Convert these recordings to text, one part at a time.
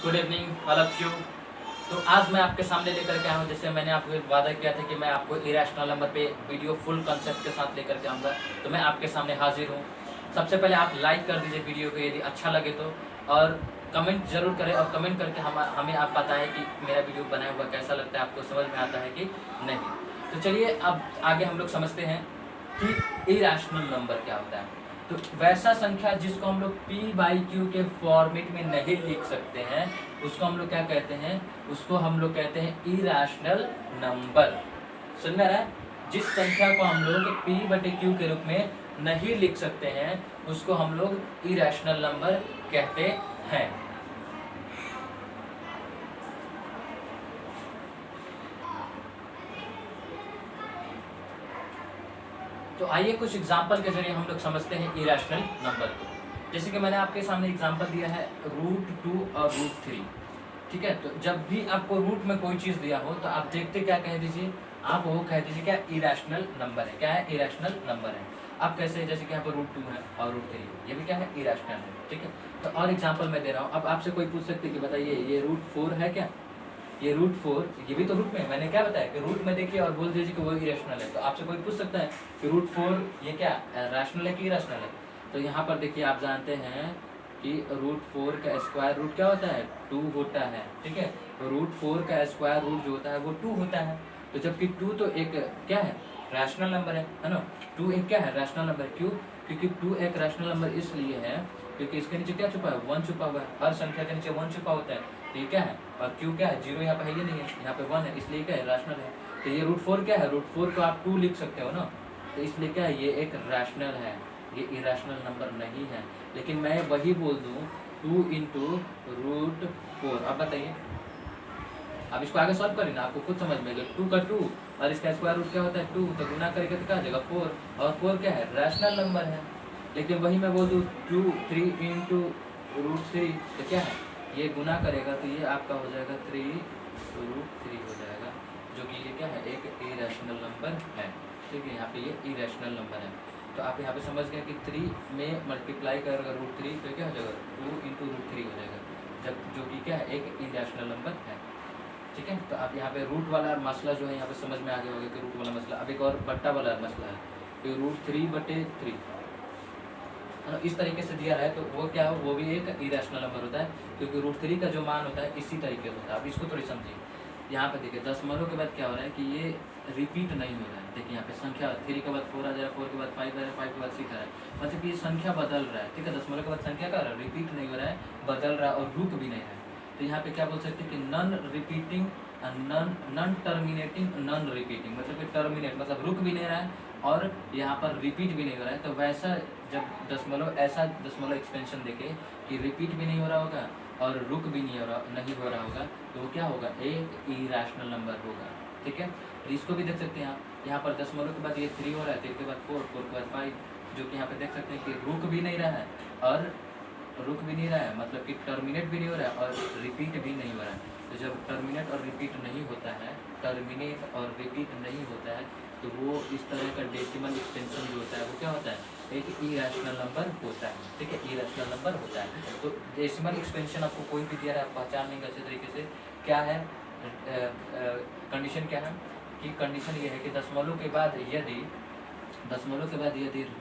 Good evening all of you. तो आज मैं आपके सामने लेकर के आया हूँ, जैसे मैंने आपको वादा किया था कि मैं आपको इरेशनल नंबर पे वीडियो फुल कंसेप्ट के साथ लेकर के आऊँगा, तो मैं आपके सामने हाजिर हूँ। सबसे पहले आप लाइक कर दीजिए वीडियो को यदि अच्छा लगे तो, और कमेंट जरूर करें, और कमेंट करके हमें आप बताएं कि मेरा वीडियो बनाया हुआ कैसा लगता है, आपको समझ में आता है कि नहीं। तो चलिए अब आगे हम लोग समझते हैं कि इरेशनल नंबर क्या होता है। तो वैसा संख्या जिसको हम लोग p/q के फॉर्मेट में नहीं लिख सकते हैं, उसको हम लोग क्या कहते हैं? उसको हम लोग कहते हैं इरेशनल नंबर। सुन में आ रहा है? जिस संख्या को हम लोग p/q के रूप में नहीं लिख सकते हैं, उसको हम लोग इरेशनल नंबर कहते हैं। तो आइए कुछ एग्जाम्पल के जरिए हम लोग समझते हैं इरेशनल नंबर को। जैसे कि मैंने आपके सामने एग्जाम्पल दिया है √2 और √3। ठीक है, तो जब भी आपको रूट में कोई चीज़ दिया हो तो आप देखते क्या कह दीजिए, आप वो कह दीजिए क्या इरेशनल नंबर है। क्या है? इरेशनल नंबर है। अब कैसे? जैसे कि यहाँ पर √2 है और √3, ये भी क्या है? इरेशनल है। ठीक है, तो और एग्जाम्पल मैं दे रहा हूँ। अब आपसे कोई पूछ सकते कि बताइए ये √4 है क्या? ये √4, ये भी तो रूट में, मैंने क्या बताया कि रूट में देखिए और बोल दीजिए कि वो इरेशनल है। तो आपसे कोई पूछ सकता है कि √4 ये क्या रैशनल है कि इरेशनल है? तो यहाँ पर देखिए आप जानते हैं कि √4 का स्क्वायर रूट क्या होता है? 2 होता है। ठीक है, तो √4 का स्क्वायर रूट जो होता है वो 2 होता है। तो जबकि 2 तो एक क्या है? रैशनल नंबर है ना। 2 एक क्या है? Rational number. क्यों? क्योंकि 2 एक रैशनल नंबर इसलिए है क्योंकि इसके नीचे क्या छुपा है? 1 छुपा हुआ है। हर संख्या के नीचे 1 छुपा होता है। तो ये क्या है? और क्यों क्या है? 0 यहाँ पे है ही नहीं है, यहाँ पे 1 है, इसलिए क्या है? रैशनल है। तो ये √4 क्या है? √4 को आप 2 लिख सकते हो ना, तो इसलिए क्या है? ये एक रैशनल है, ये इरेशनल नंबर नहीं है। लेकिन मैं वही बोल दूँ 2 × √4। अब बताइए, अब इसको आगे सॉल्व करें ना, आपको खुद समझ में आएगा। 2 का 2 और इसका स्क्वायर रूट क्या होता है? 2, तो गुना करेंगे तो क्या आ जाएगा? 4, और 4 क्या है? रैशनल नंबर है। लेकिन वही मैं बोल दूँ 3 × √3, तो क्या है? ये गुना करेगा तो ये आपका हो जाएगा 3√3 हो जाएगा, जो कि ये क्या है? एक इरेशनल नंबर है। ठीक है, यहाँ पे ये इरेशनल नंबर है। तो आप यहाँ पे समझ गए कि 3 में मल्टीप्लाई करेगा √3 तो क्या हो जाएगा? 2 × √3 हो जाएगा, जब जो कि क्या है? एक इरेशनल नंबर है। ठीक है, तो आप यहाँ पे रूट वाला मसला जो है यहाँ पे समझ में आ गया होगा कि रूट वाला मसला। अब एक और बट्टा वाला मसला है कि √3/3 इस तरीके से दिया रहा है, तो वो क्या हो? वो भी एक इरेशनल नंबर होता है, क्योंकि √3 का जो मान होता है इसी तरीके से होता है। अब इसको थोड़ी समझिए। यहाँ पे देखिए दशमलव के बाद क्या हो रहा है कि ये रिपीट नहीं हो रहा है। देखिए यहाँ पे संख्या 3 के बाद 4 आ जाएगा, 4 के बाद 5 आ जाएगा, 5 के बाद 6 आ रहा है, मतलब कि ये संख्या बदल रहा है। ठीक है, दशमलव के बाद संख्या का रिपीट नहीं हो रहा है, बदल रहा है और रुक भी नहीं रहा है। तो यहाँ पे क्या बोल सकते हैं कि non repeating, non terminating, non repeating, मतलब कि टर्मिनेट मतलब रुक भी नहीं रहा है और यहाँ पर रिपीट भी नहीं हो रहा है। तो वैसा जब दशमलव, ऐसा दशमलव एक्सपेंशन देखे कि रिपीट भी नहीं हो रहा होगा और रुक भी नहीं हो रहा होगा, तो वो क्या होगा? एक इरेशनल नंबर होगा। ठीक है, तो इसको भी देख सकते हैं आप। यहाँ पर दशमलव के बाद ये 3 हो रहा है, 3 के बाद 4, 4 के बाद 5, जो कि यहाँ पे देख सकते हैं कि रुक भी नहीं रहा है और रुक भी नहीं रहा है, मतलब कि टर्मिनेट भी नहीं हो रहा है और रिपीट भी नहीं हो रहा है। तो जब टर्मिनेट और रिपीट नहीं होता है, टर्मिनेट और रिपीट नहीं होता है, तो वो इस तरह का डेसिमल एक्सटेंशन जो होता है वो क्या होता है? एक इरेशनल नंबर होता है। ठीक है, इरेशनल नंबर होता है। तो डेसिमल एक्सपेंशन आपको कोई भी दिया रहा है, आप पहचान लेंगे अच्छे तरीके से। क्या है कंडीशन? क्या है कि कंडीशन ये है कि दशमलव के बाद यदि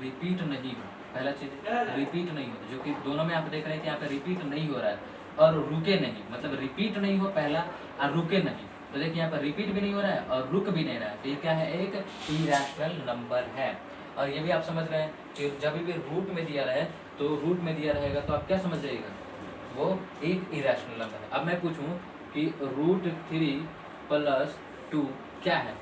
रिपीट नहीं हो, पहला चीज रिपीट नहीं हो, जो कि दोनों में आप देख रहे हैं कि यहाँ पे रिपीट नहीं हो रहा है और रुके नहीं, मतलब रिपीट नहीं हो पहला और रुके नहीं। तो देखिए यहाँ पर रिपीट भी नहीं हो रहा है और रुक भी नहीं रहा है, तो ये क्या है? एक इरेशनल नंबर है। और ये भी आप समझ रहे हैं कि जब भी रूट में दिया रहे, तो रूट में दिया रहेगा तो आप क्या समझ जाइएगा? वो एक इरेशनल नंबर है। अब मैं पूछूं कि √3 + 2 क्या है?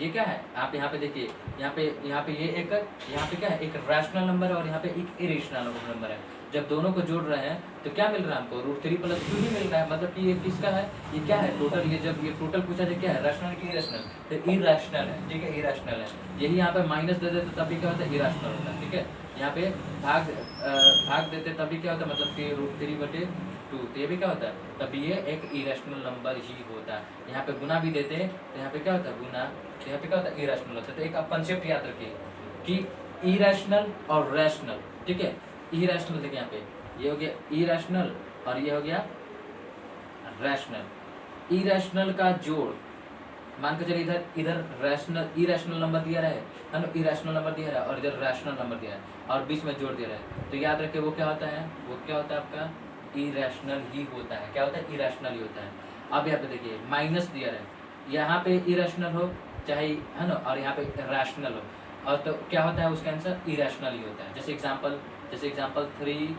ये क्या है? आप यहाँ पे देखिए, यहाँ पे ये एक, यहाँ पे क्या है? एक रैशनल नंबर है और यहाँ पे एक इरेशनल नंबर है। जब दोनों को जोड़ रहे हैं तो क्या मिल रहा है हमको? √3 + 2 ही मिल रहा है, मतलब कि ये किसका है? ये क्या है? टोटल, ये जब ये टोटल पूछा जाए क्या है? रैशनल की इरेशनल? तो इरेशनल है। ठीक है, इरेशनल है। यही यहाँ पे माइनस दे देते तभी क्या होता है? इरेशनल होता है। ठीक है, यहाँ पे भाग देते तभी क्या होता है? मतलब कि √3/2, तो ये भी क्या होता है? तभी ये एक इरेशनल नंबर ही होता है। यहाँ पे गुना भी देते हैं तो यहाँ पे क्या होता है? गुना, तो यहाँ पे क्या होता है? इरेशनल होता है। तो एक आप कंसेप्ट याद रखिए कि इरेशनल और रैशनल। ठीक है, इरेशनल देखिए यहाँ पे ये हो गया इरेशनल और ये हो गया रैशनल। इरेशनल का जोड़, मान के चलिए इधर रैशनल इरेशनल नंबर दिया रहा है ना, इरेशनल नंबर दिया रहा है और इधर रैशनल नंबर दिया है और बीच में जोड़ दिया रहा है, तो याद रखिए वो क्या होता है, वो क्या होता है आपका इरेशनल ही होता है। क्या होता है, इरेशनल ही होता है। अब यहाँ पे देखिए माइनस दिया रहा है, यहाँ पे इरेशनल हो चाहे है ना, और यहाँ पे रैशनल हो, और तो क्या होता है उसका आंसर इरेशनल ही होता है। जैसे एग्जाम्पल 3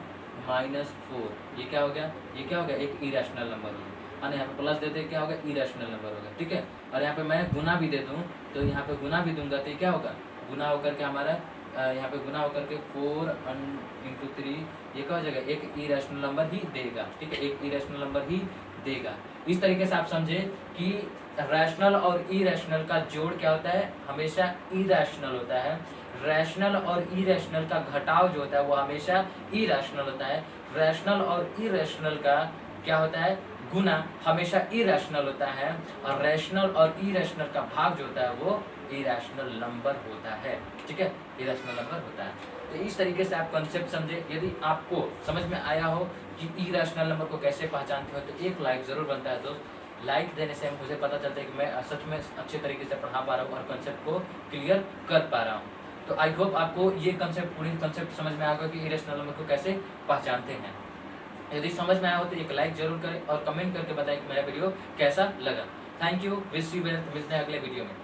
माइनस 4, ये क्या हो गया, ये क्या हो गया, एक इरेशनल नंबर हो गया, है ना। यहाँ पे प्लस देते क्या होगा, इरेशनल नंबर होगा, ठीक है। और यहाँ पे मैं गुना भी दे दूँ, तो यहाँ पे गुना भी दूंगा तो ये क्या होगा, गुना होकर के हमारा यहाँ पे गुना होकर के 4 इंटू 3, ये क्या हो जाएगा, एक इरेशनल नंबर ही देगा, ठीक है, एक इरेशनल नंबर ही देगा। इस तरीके से आप समझे कि रैशनल और इरेशनल का जोड़ क्या होता है, हमेशा इरेशनल होता है। रैशनल और इरेशनल का घटाव जो होता है वो हमेशा इरेशनल होता है। रैशनल और इरेशनल का क्या होता है, गुना हमेशा इरेशनल होता है, और रैशनल और इरेशनल का भाग जो होता है वो इरेशनल नंबर होता है, ठीक है, इरेशनल नंबर होता है। तो इस तरीके से आप कॉन्सेप्ट समझे। यदि आपको समझ में आया हो कि इरेशनल नंबर को कैसे पहचानते हो तो एक लाइक जरूर बनता है दोस्त। लाइक देने से मुझे पता चलता है कि मैं सच में अच्छे तरीके से पढ़ा पा रहा हूँ और कॉन्सेप्ट को क्लियर कर पा रहा हूँ। तो आई होप आपको ये कॉन्सेप्ट, पूरी कॉन्सेप्ट समझ में आ गया कि इरेशनल नंबर को कैसे पहचानते हैं। यदि समझ में आया हो तो एक लाइक जरूर करें और कमेंट करके बताएं कि मेरा वीडियो कैसा लगा। Thank you, wish you well, मिलते हैं अगले वीडियो में।